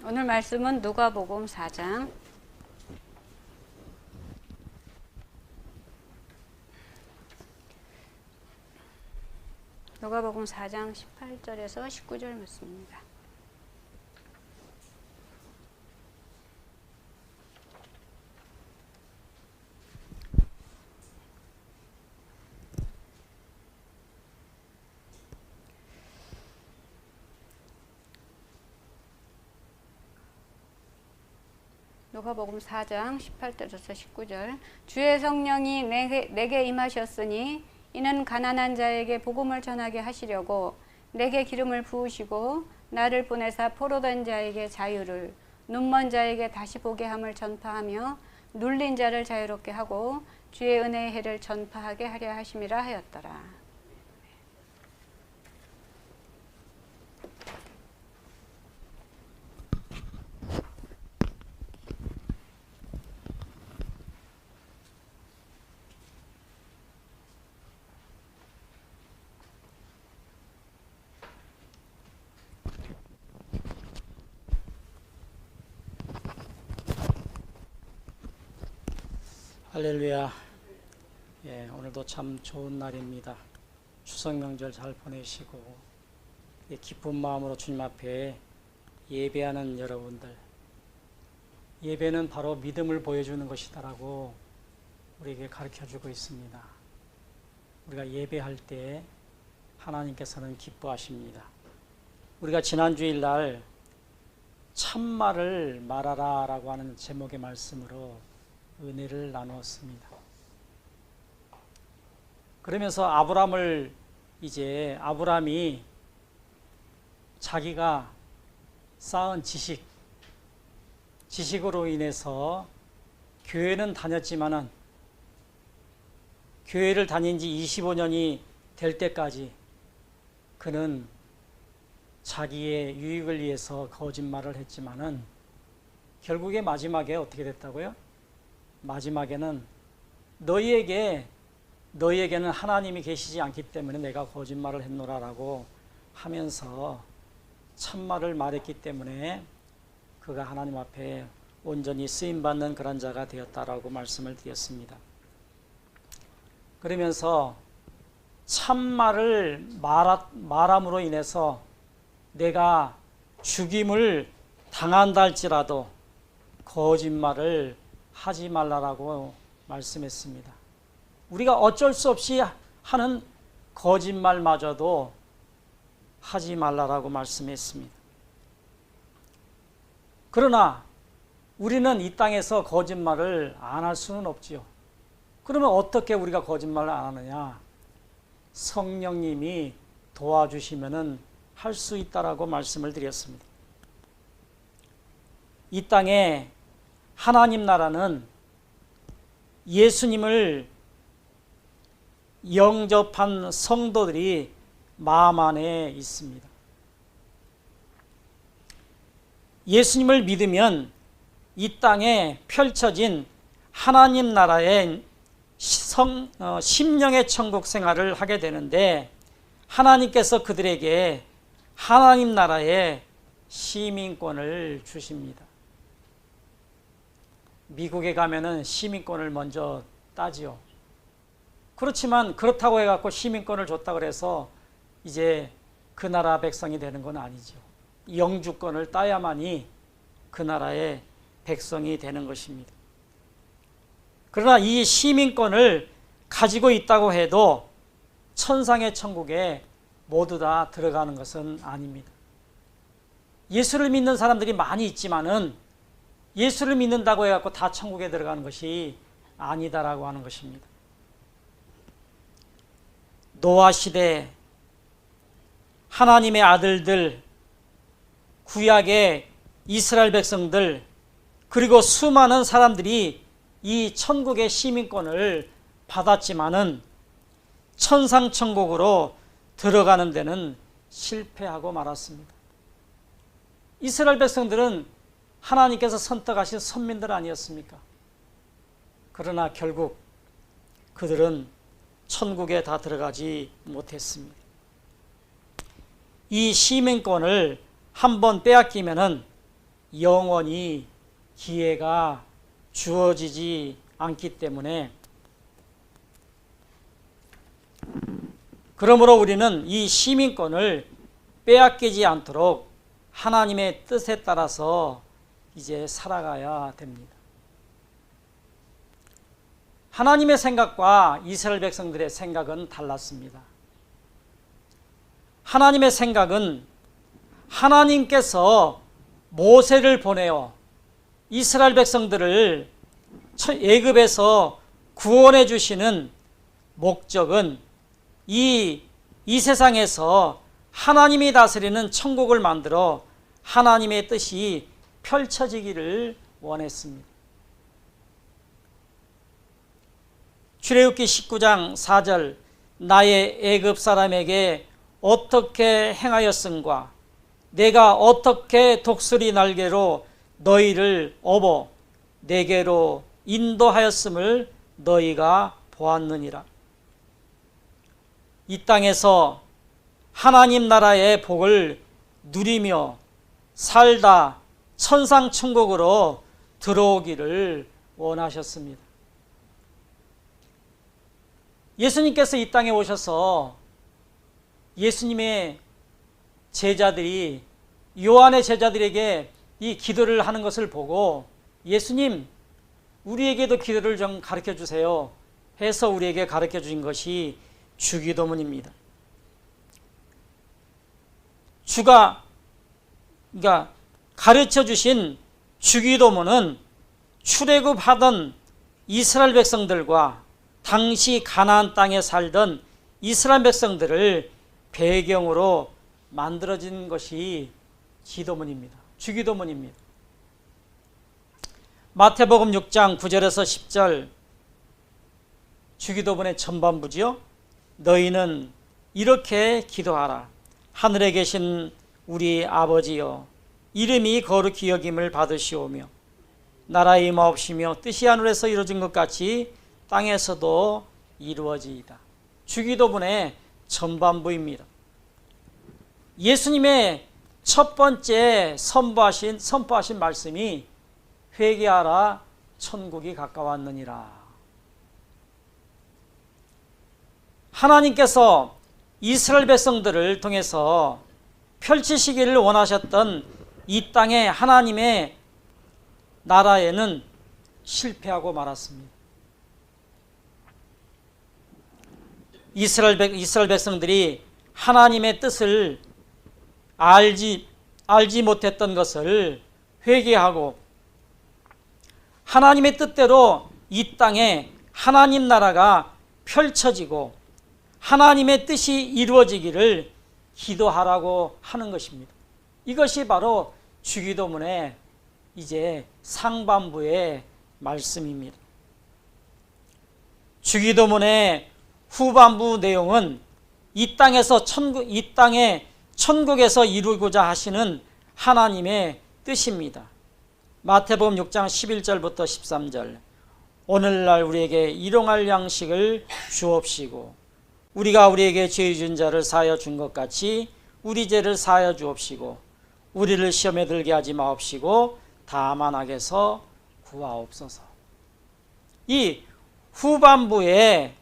오늘 말씀은 누가복음 4장 누가복음 4장 18절에서 19절 말씀입니다. 누가복음 4장 18절에서 19절. 주의 성령이 내게 임하셨으니 이는 가난한 자에게 복음을 전하게 하시려고 내게 기름을 부으시고 나를 보내사 포로된 자에게 자유를, 눈먼 자에게 다시 보게 함을 전파하며 눌린 자를 자유롭게 하고 주의 은혜의 해를 전파하게 하려 하심이라 하였더라. 할렐루야. 오늘도 참 좋은 날입니다. 추석 명절 잘 보내시고 기쁜 마음으로 주님 앞에 예배하는 여러분들, 예배는 바로 믿음을 보여주는 것이다라고 우리에게 가르쳐주고 있습니다. 우리가 예배할 때 하나님께서는 기뻐하십니다. 우리가 지난 주일날 참말을 말하라 라고 하는 제목의 말씀으로 은혜를 나누었습니다. 그러면서 아브라함이 자기가 쌓은 지식으로 인해서 교회는 다녔지만은 교회를 다닌 지 25년이 될 때까지 그는 자기의 유익을 위해서 거짓말을 했지만은 결국에 마지막에 어떻게 됐다고요? 마지막에는 너희에게는 하나님이 계시지 않기 때문에 내가 거짓말을 했노라라고 하면서 참말을 말했기 때문에 그가 하나님 앞에 온전히 쓰임받는 그런 자가 되었다라고 말씀을 드렸습니다. 그러면서 참말을 말함으로 인해서 내가 죽임을 당한다 할지라도 거짓말을 하지 말라라고 말씀했습니다. 우리가 어쩔 수 없이 하는 거짓말마저도 하지 말라라고 말씀했습니다. 그러나 우리는 이 땅에서 거짓말을 안 할 수는 없지요. 그러면 어떻게 우리가 거짓말을 안 하느냐? 성령님이 도와주시면은 할 수 있다라고 말씀을 드렸습니다. 이 땅에 하나님 나라는 예수님을 영접한 성도들이 마음 안에 있습니다. 예수님을 믿으면 이 땅에 펼쳐진 하나님 나라의 심령의 천국 생활을 하게 되는데 하나님께서 그들에게 하나님 나라의 시민권을 주십니다. 미국에 가면은 시민권을 먼저 따지요. 그렇지만 그렇다고 해갖고 시민권을 줬다 그래서 이제 그 나라 백성이 되는 건 아니죠. 영주권을 따야만이 그 나라의 백성이 되는 것입니다. 그러나 이 시민권을 가지고 있다고 해도 천상의 천국에 모두 다 들어가는 것은 아닙니다. 예수를 믿는 사람들이 많이 있지만은 예수를 믿는다고 해갖고 다 천국에 들어가는 것이 아니다라고 하는 것입니다. 노아 시대 하나님의 아들들, 구약의 이스라엘 백성들, 그리고 수많은 사람들이 이 천국의 시민권을 받았지만은 천상천국으로 들어가는 데는 실패하고 말았습니다. 이스라엘 백성들은 하나님께서 선택하신 선민들 아니었습니까? 그러나 결국 그들은 천국에 다 들어가지 못했습니다. 이 시민권을 한번 빼앗기면은 영원히 기회가 주어지지 않기 때문에, 그러므로 우리는 이 시민권을 빼앗기지 않도록 하나님의 뜻에 따라서 이제 살아가야 됩니다. 하나님의 생각과 이스라엘 백성들의 생각은 달랐습니다. 하나님의 생각은 하나님께서 모세를 보내어 이스라엘 백성들을 애굽에서 구원해 주시는 목적은 이 세상에서 하나님이 다스리는 천국을 만들어 하나님의 뜻이 펼쳐지기를 원했습니다. 출애굽기 19장 4절 나의 애굽 사람에게 어떻게 행하였음과 내가 어떻게 독수리 날개로 너희를 업어 내게로 인도하였음을 너희가 보았느니라. 이 땅에서 하나님 나라의 복을 누리며 살다 천상천국으로 들어오기를 원하셨습니다. 예수님께서 이 땅에 오셔서 예수님의 제자들이 요한의 제자들에게 이 기도를 하는 것을 보고 예수님, 우리에게도 기도를 좀 가르쳐 주세요 해서 우리에게 가르쳐 주신 것이 주기도문입니다. 주가 그러니까 가르쳐 주신 주기도문은 출애굽하던 이스라엘 백성들과 당시 가나안 땅에 살던 이스라엘 백성들을 배경으로 만들어진 것이 기도문입니다. 주기도문입니다. 마태복음 6장 9절에서 10절 주기도문의 전반부지요. 너희는 이렇게 기도하라. 하늘에 계신 우리 아버지여, 이름이 거룩히 여김을 받으시오며 나라의 임하옵시며 뜻이 하늘에서 이루어진 것 같이 땅에서도 이루어지이다. 주기도문의 전반부입니다. 예수님의 첫 번째 선포하신 말씀이 회개하라 천국이 가까웠느니라. 하나님께서 이스라엘 백성들을 통해서 펼치시기를 원하셨던 이 땅의 하나님의 나라에는 실패하고 말았습니다. 이스라엘 백성들이 하나님의 뜻을 알지 못했던 것을 회개하고 하나님의 뜻대로 이 땅에 하나님 나라가 펼쳐지고 하나님의 뜻이 이루어지기를 기도하라고 하는 것입니다. 이것이 바로 주기도문의 이제 상반부의 말씀입니다. 주기도문의 후반부 내용은 이 땅에 천국에서 이루고자 하시는 하나님의 뜻입니다. 마태복음 6장 11절부터 13절 오늘날 우리에게 일용할 양식을 주옵시고 우리가 우리에게 죄 지은 자를 사하여 준 것 같이 우리 죄를 사하여 주옵시고 우리를 시험에 들게 하지 마옵시고 다만 악에서 구하옵소서. 이 후반부에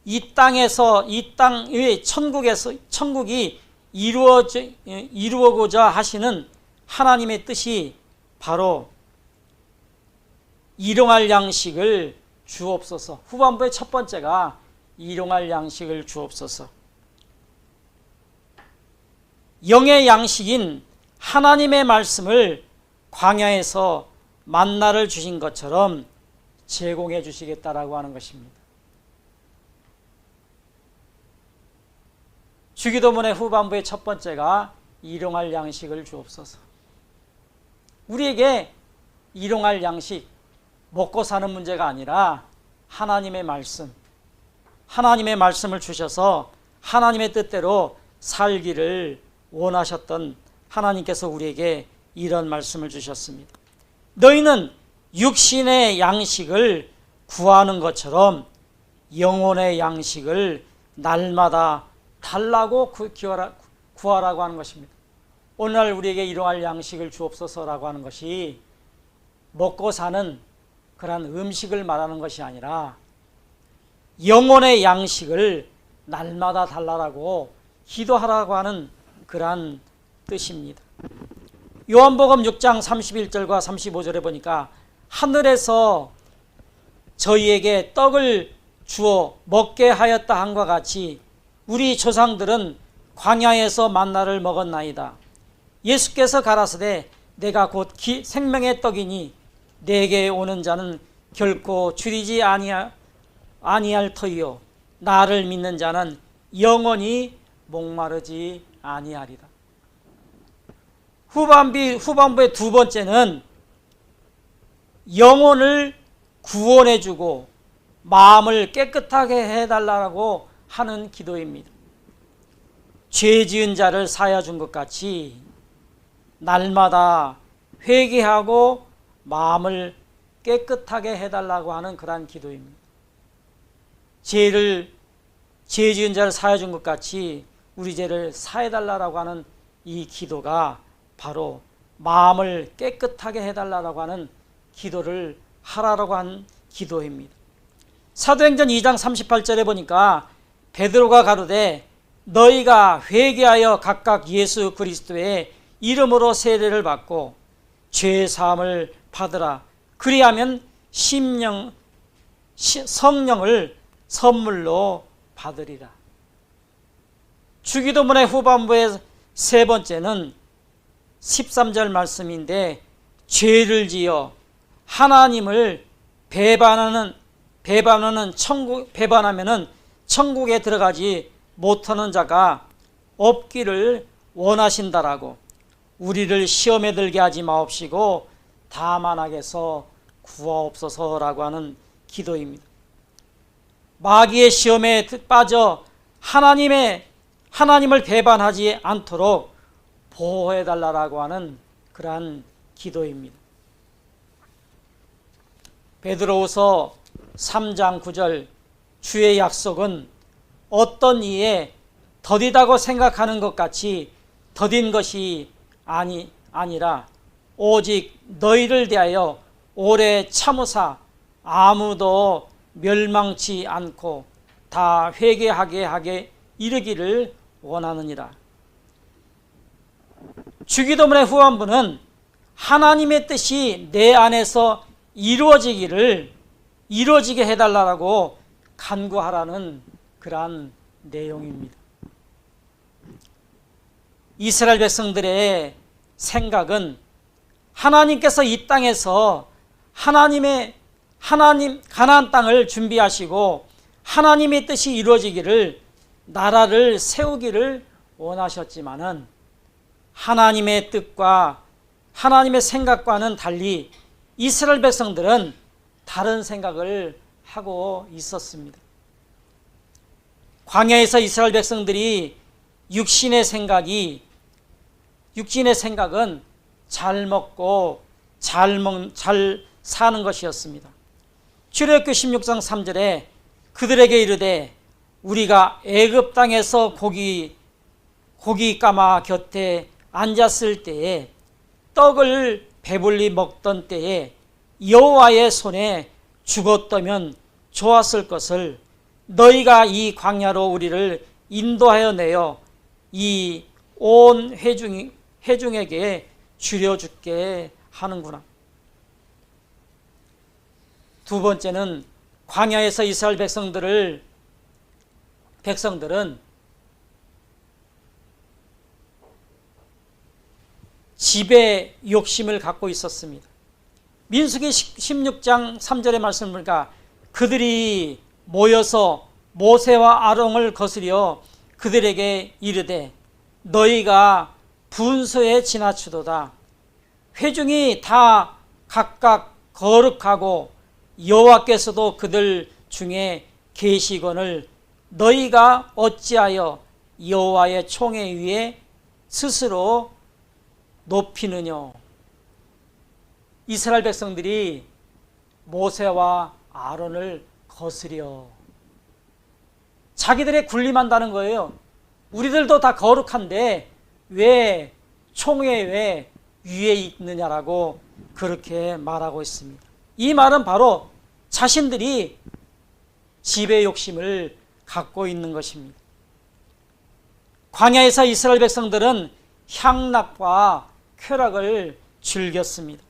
이 땅 위에 천국이 이루어고자 하시는 하나님의 뜻이 바로 일용할 양식을 주옵소서. 후반부의 첫 번째가 일용할 양식을 주옵소서. 영의 양식인 하나님의 말씀을 광야에서 만나를 주신 것처럼 제공해 주시겠다라고 하는 것입니다. 주기도문의 후반부의 첫 번째가 일용할 양식을 주옵소서. 우리에게 일용할 양식, 먹고 사는 문제가 아니라 하나님의 말씀을 주셔서 하나님의 뜻대로 살기를 원하셨던 하나님께서 우리에게 이런 말씀을 주셨습니다. 너희는 육신의 양식을 구하는 것처럼 영혼의 양식을 날마다 달라고 구하라고 하는 것입니다. 오늘날 우리에게 일용할 양식을 주옵소서라고 하는 것이 먹고 사는 그러한 음식을 말하는 것이 아니라 영혼의 양식을 날마다 달라라고 기도하라고 하는 그러한 뜻입니다. 요한복음 6장 31절과 35절에 보니까 하늘에서 저희에게 떡을 주어 먹게 하였다 한과 같이 우리 조상들은 광야에서 만나를 먹었나이다. 예수께서 가라사대 내가 곧 생명의 떡이니 내게 오는 자는 결코 줄이지 아니할 터이요 나를 믿는 자는 영원히 목마르지 아니하리라. 후반부의 두 번째는 영혼을 구원해주고 마음을 깨끗하게 해달라고 하는 기도입니다. 죄 지은 자를 사하여 준 것 같이 날마다 회개하고 마음을 깨끗하게 해달라고 하는 그러한 기도입니다. 죄 지은 자를 사하여 준 것 같이 우리 죄를 사해달라고 하는 이 기도가 바로 마음을 깨끗하게 해달라고 하는 기도를 하라고 한 기도입니다. 사도행전 2장 38절에 보니까 베드로가 가로되 너희가 회개하여 각각 예수 그리스도의 이름으로 세례를 받고 죄 사함을 받으라. 그리하면 성령을 선물로 받으리라. 주기도문의 후반부의 세 번째는 13절 말씀인데 죄를 지어 하나님을 배반하면은 천국에 들어가지 못하는 자가 없기를 원하신다라고 우리를 시험에 들게 하지 마옵시고 다만 악에서 구하옵소서라고 하는 기도입니다. 마귀의 시험에 빠져 하나님을 배반하지 않도록 보호해달라고 하는 그러한 기도입니다. 베드로후서 3장 9절 주의 약속은 어떤 이에 더디다고 생각하는 것 같이 더딘 것이 아니라 오직 너희를 대하여 오래 참으사 아무도 멸망치 않고 다 회개하게 하게 이르기를 원하느니라. 주기도문의 후반부는 하나님의 뜻이 내 안에서 이루어지게 해달라고 간구하라는 그러한 내용입니다. 이스라엘 백성들의 생각은 하나님께서 이 땅에서 가나안 땅을 준비하시고 하나님의 뜻이 이루어지기를 나라를 세우기를 원하셨지만은 하나님의 뜻과 하나님의 생각과는 달리 이스라엘 백성들은 다른 생각을 하고 있었습니다. 광야에서 이스라엘 백성들이 육신의 생각은 잘 먹고 잘 사는 것이었습니다. 출애굽기 16장 3절에 그들에게 이르되 우리가 애굽 땅에서 고기 까마 곁에 앉았을 때에 떡을 배불리 먹던 때에 여호와의 손에 죽었다면 좋았을 것을 너희가 이 광야로 우리를 인도하여 내어 이 온 회중에게 줄여주게 하는구나. 두 번째는 광야에서 이스라엘 백성들은 지배 욕심을 갖고 있었습니다. 민수기 16장 3절의 말씀을 보니까 그들이 모여서 모세와 아론을 거스려 그들에게 이르되 너희가 분소에 지나치도다. 회중이 다 각각 거룩하고 여호와께서도 그들 중에 계시거늘 너희가 어찌하여 여호와의 총회 위에 스스로 높이느냐. 이스라엘 백성들이 모세와 아론을 거스려 자기들의 군림한다는 거예요. 우리들도 다 거룩한데 왜 총회 왜 위에 있느냐라고 그렇게 말하고 있습니다. 이 말은 바로 자신들이 지배 욕심을 갖고 있는 것입니다. 광야에서 이스라엘 백성들은 향락과 쾌락을 즐겼습니다.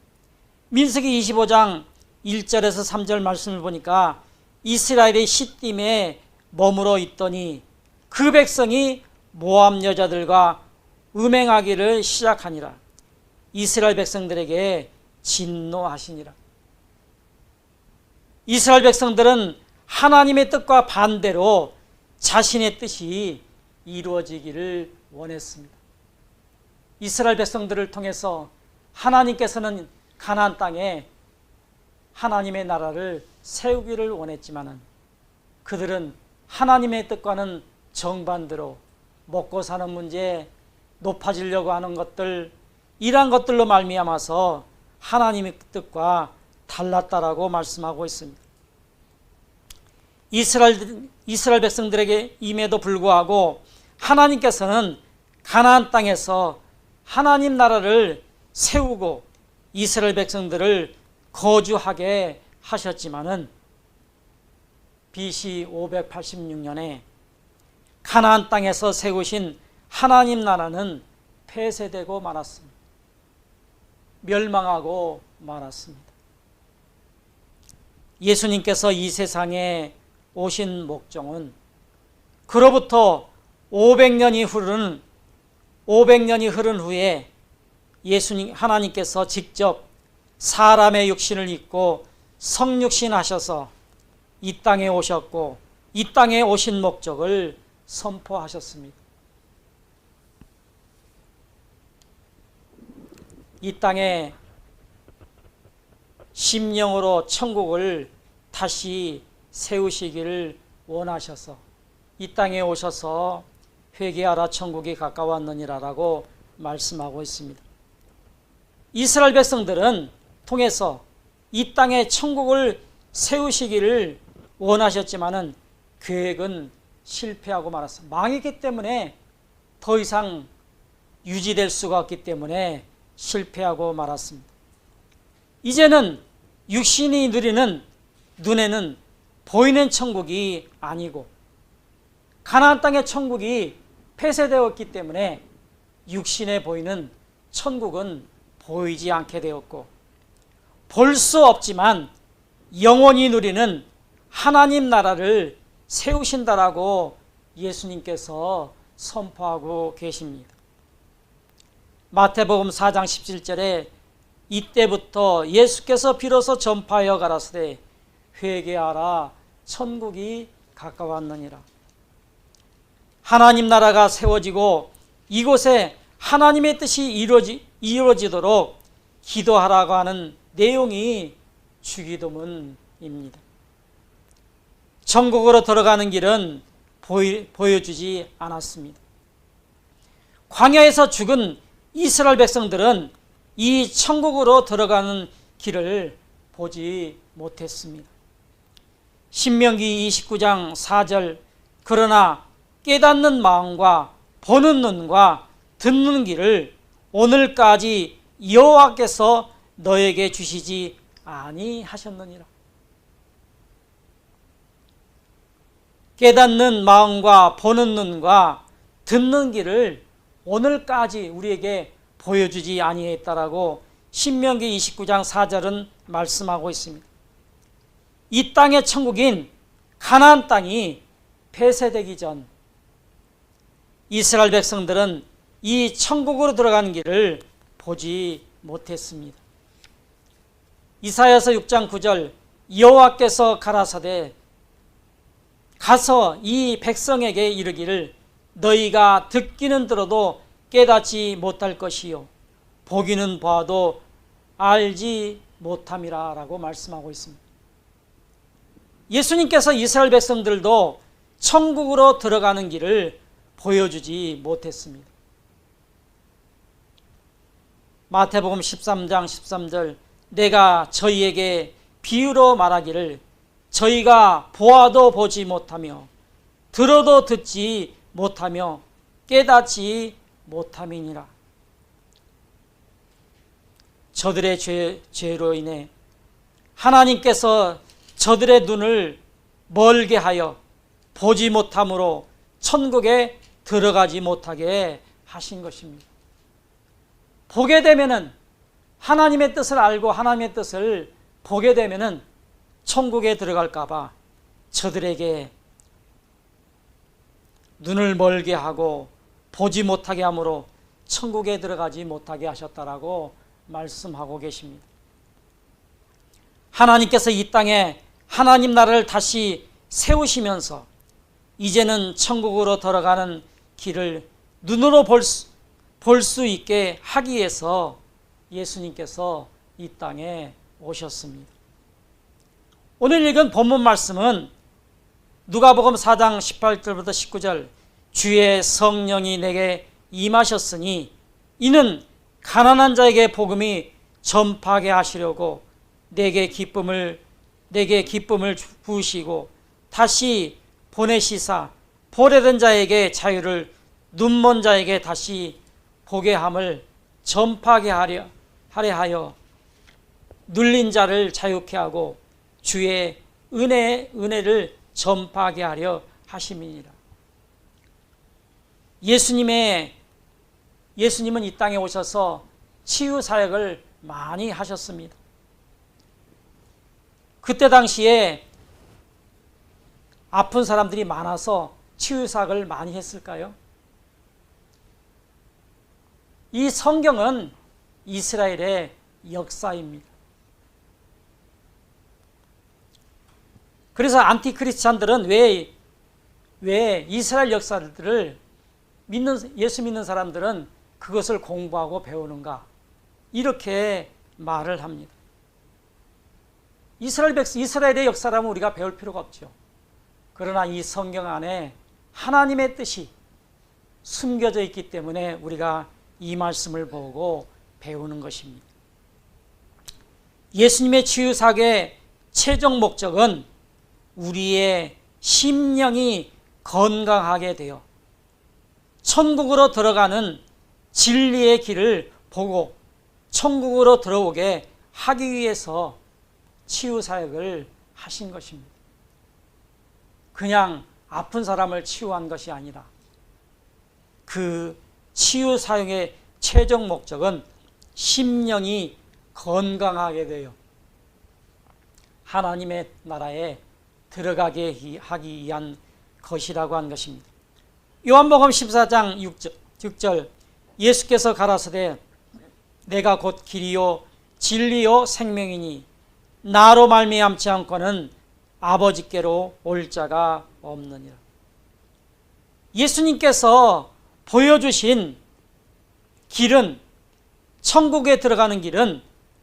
민수기 25장 1절에서 3절 말씀을 보니까 이스라엘이 시딤에 머물러 있더니 그 백성이 모압 여자들과 음행하기를 시작하니라. 이스라엘 백성들에게 진노하시니라. 이스라엘 백성들은 하나님의 뜻과 반대로 자신의 뜻이 이루어지기를 원했습니다. 이스라엘 백성들을 통해서 하나님께서는 가나안 땅에 하나님의 나라를 세우기를 원했지만 그들은 하나님의 뜻과는 정반대로 먹고 사는 문제, 높아지려고 하는 것들, 이러한 것들로 말미암아서 하나님의 뜻과 달랐다라고 말씀하고 있습니다. 이스라엘 백성들에게 임에도 불구하고 하나님께서는 가나안 땅에서 하나님 나라를 세우고 이스라엘 백성들을 거주하게 하셨지만은 BC 586년에 가나안 땅에서 세우신 하나님 나라는 폐쇄되고 말았습니다. 멸망하고 말았습니다. 예수님께서 이 세상에 오신 목적은 그로부터 500년이 흐른 후에 하나님께서 직접 사람의 육신을 입고 성육신 하셔서 이 땅에 오셨고 이 땅에 오신 목적을 선포하셨습니다. 이 땅에 심령으로 천국을 다시 세우시기를 원하셔서 이 땅에 오셔서 회개하라 천국이 가까웠느니라라고 말씀하고 있습니다. 이스라엘 백성들은 통해서 이 땅에 천국을 세우시기를 원하셨지만은 계획은 실패하고 말았습니다. 망했기 때문에 더 이상 유지될 수가 없기 때문에 실패하고 말았습니다. 이제는 육신이 누리는 눈에는 보이는 천국이 아니고 가나안 땅의 천국이 폐쇄되었기 때문에 육신에 보이는 천국은 보이지 않게 되었고 볼 수 없지만 영원히 누리는 하나님 나라를 세우신다라고 예수님께서 선포하고 계십니다. 마태복음 4장 17절에 이때부터 예수께서 비로소 전파하여 가라사대 회개하라 천국이 가까웠느니라. 하나님 나라가 세워지고 이곳에 하나님의 뜻이 이루어지도록 기도하라고 하는 내용이 주기도문입니다. 천국으로 들어가는 길은 보여주지 않았습니다. 광야에서 죽은 이스라엘 백성들은 이 천국으로 들어가는 길을 보지 못했습니다. 신명기 29장 4절 그러나 깨닫는 마음과 보는 눈과 듣는 길을 오늘까지 여호와께서 너에게 주시지 아니하셨느니라. 깨닫는 마음과 보는 눈과 듣는 길을 오늘까지 우리에게 보여주지 아니했다라고 신명기 29장 4절은 말씀하고 있습니다. 이 땅의 천국인 가나안 땅이 폐쇄되기 전 이스라엘 백성들은 이 천국으로 들어가는 길을 보지 못했습니다. 이사야서 6장 9절 여호와께서 가라사대 가서 이 백성에게 이르기를 너희가 듣기는 들어도 깨닫지 못할 것이요 보기는 봐도 알지 못함이라 라고 말씀하고 있습니다. 예수님께서 이스라엘 백성들도 천국으로 들어가는 길을 보여주지 못했습니다. 마태복음 13장 13절 내가 저희에게 비유로 말하기를 저희가 보아도 보지 못하며 들어도 듣지 못하며 깨닫지 못함이니라. 저들의 죄로 인해 하나님께서 저들의 눈을 멀게 하여 보지 못함으로 천국에 들어가지 못하게 하신 것입니다. 보게 되면은 하나님의 뜻을 알고 하나님의 뜻을 보게 되면은 천국에 들어갈까 봐 저들에게 눈을 멀게 하고 보지 못하게 함으로 천국에 들어가지 못하게 하셨다라고 말씀하고 계십니다. 하나님께서 이 땅에 하나님 나라를 다시 세우시면서 이제는 천국으로 들어가는 길을 눈으로 볼 수 있게 하기 위해서 예수님께서 이 땅에 오셨습니다. 오늘 읽은 본문 말씀은 누가복음 4장 18절부터 19절 주의 성령이 내게 임하셨으니 이는 가난한 자에게 복음이 전파하게 하시려고 내게 기쁨을 부으시고 다시 보내시사 보내던 자에게 자유를 눈먼 자에게 다시 보게 함을 전파하게 하려 하여 눌린 자를 자유케 하고 주의 은혜를 전파하게 하려 하심이니라. 예수님은 이 땅에 오셔서 치유 사역을 많이 하셨습니다. 그때 당시에 아픈 사람들이 많아서 치유 사역을 많이 했을까요? 이 성경은 이스라엘의 역사입니다. 그래서 안티크리스찬들은 왜 이스라엘 역사들을 예수 믿는 사람들은 그것을 공부하고 배우는가? 이렇게 말을 합니다. 이스라엘의 역사라면 우리가 배울 필요가 없죠. 그러나 이 성경 안에 하나님의 뜻이 숨겨져 있기 때문에 우리가 이 말씀을 보고 배우는 것입니다. 예수님의 치유사역의 최종 목적은 우리의 심령이 건강하게 되어 천국으로 들어가는 진리의 길을 보고 천국으로 들어오게 하기 위해서 치유사역을 하신 것입니다. 그냥 아픈 사람을 치유한 것이 아니라 그 치유사역의 최종 목적은 심령이 건강하게 되어 하나님의 나라에 들어가게 하기 위한 것이라고 한 것입니다. 요한복음 14장 6절 예수께서 가라사대 내가 곧 길이요 진리요 생명이니 나로 말미암지 않고는 아버지께로 올 자가 없느니라. 예수님께서 보여주신 길은 천국에 들어가는 길은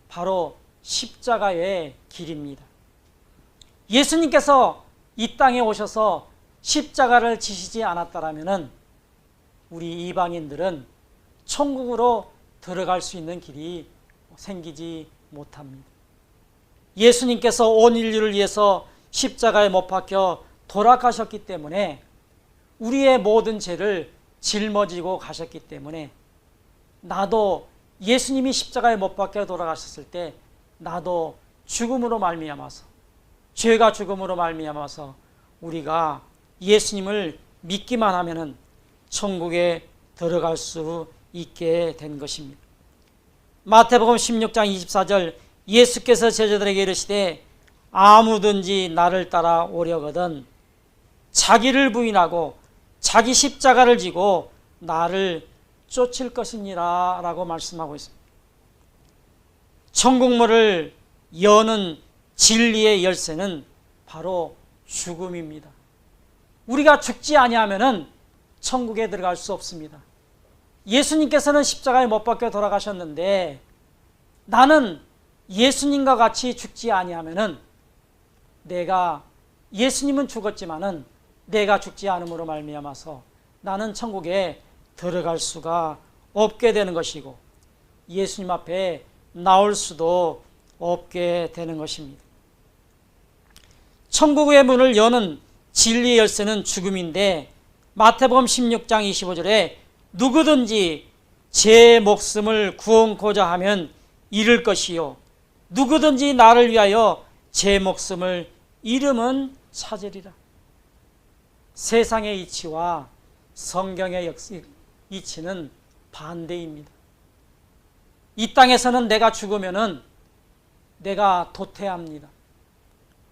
바로 십자가의 길입니다. 예수님께서 이 땅에 오셔서 십자가를 지시지 않았다라면 우리 이방인들은 천국으로 들어갈 수 있는 길이 생기지 못합니다. 예수님께서 온 인류를 위해서 십자가에 못 박혀 돌아가셨기 때문에 우리의 모든 죄를 짊어지고 가셨기 때문에 나도 예수님이 십자가에 못 박혀 돌아가셨을 때 나도 죽음으로 말미암아서 죄가 죽음으로 말미암아서 우리가 예수님을 믿기만 하면은 천국에 들어갈 수 있게 된 것입니다. 마태복음 16장 24절 예수께서 제자들에게 이르시되 아무든지 나를 따라 오려거든 자기를 부인하고 자기 십자가를 지고 나를 쫓을 것이니라 라고 말씀하고 있습니다. 천국문을 여는 진리의 열쇠는 바로 죽음입니다. 우리가 죽지 아니하면은 천국에 들어갈 수 없습니다. 예수님께서는 십자가에 못 박혀 돌아가셨는데 나는 예수님과 같이 죽지 아니하면은 예수님은 죽었지만은 내가 죽지 않음으로 말미암아서 나는 천국에 들어갈 수가 없게 되는 것이고 예수님 앞에 나올 수도 없게 되는 것입니다. 천국의 문을 여는 진리의 열쇠는 죽음인데 마태복음 16장 25절에 누구든지 제 목숨을 구원코자 하면 잃을 것이요 누구든지 나를 위하여 제 목숨을 잃으면 찾으리라. 세상의 이치와 성경의 이치는 반대입니다. 이 땅에서는 내가 죽으면은 내가 도태합니다.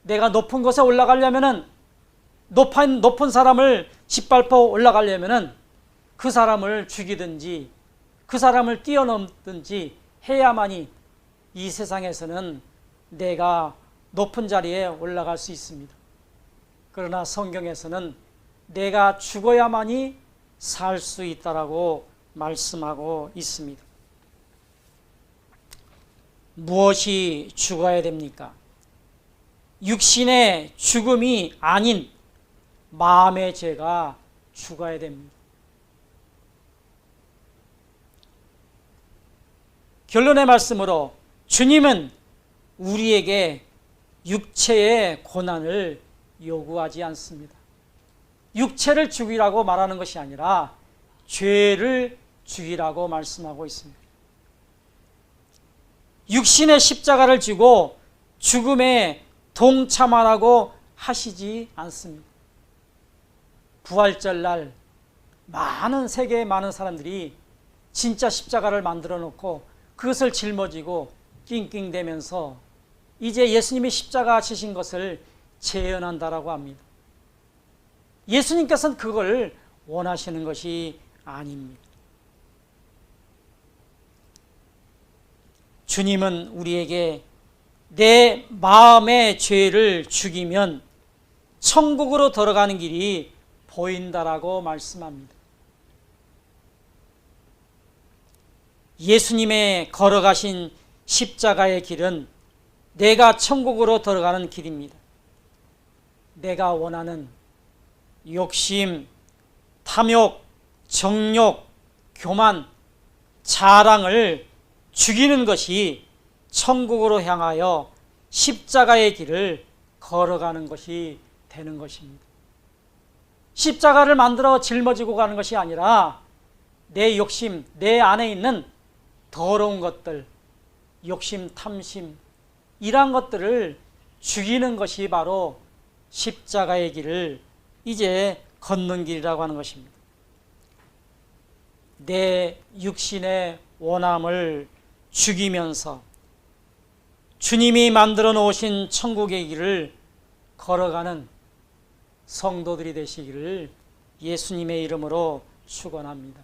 내가 높은 곳에 올라가려면은 높은 사람을 짓밟아 올라가려면은 그 사람을 죽이든지 그 사람을 뛰어넘든지 해야만이 이 세상에서는 내가 높은 자리에 올라갈 수 있습니다. 그러나 성경에서는 내가 죽어야만이 살 수 있다라고 말씀하고 있습니다. 무엇이 죽어야 됩니까? 육신의 죽음이 아닌 마음의 죄가 죽어야 됩니다. 결론의 말씀으로 주님은 우리에게 육체의 고난을 요구하지 않습니다. 육체를 죽이라고 말하는 것이 아니라 죄를 죽이라고 말씀하고 있습니다. 육신의 십자가를 지고 죽음에 동참하라고 하시지 않습니다. 부활절 날 세계의 많은 사람들이 진짜 십자가를 만들어 놓고 그것을 짊어지고 낑낑대면서 이제 예수님이 십자가 지신 것을 재현한다라고 합니다. 예수님께서는 그걸 원하시는 것이 아닙니다. 주님은 우리에게 내 마음의 죄를 죽이면 천국으로 들어가는 길이 보인다라고 말씀합니다. 예수님의 걸어가신 십자가의 길은 내가 천국으로 들어가는 길입니다. 내가 원하는 욕심, 탐욕, 정욕, 교만, 자랑을 죽이는 것이 천국으로 향하여 십자가의 길을 걸어가는 것이 되는 것입니다. 십자가를 만들어 짊어지고 가는 것이 아니라 내 욕심, 내 안에 있는 더러운 것들, 욕심, 탐심, 이러한 것들을 죽이는 것이 바로 십자가의 길을 이제 걷는 길이라고 하는 것입니다. 내 육신의 원함을 죽이면서 주님이 만들어 놓으신 천국의 길을 걸어가는 성도들이 되시기를 예수님의 이름으로 축원합니다.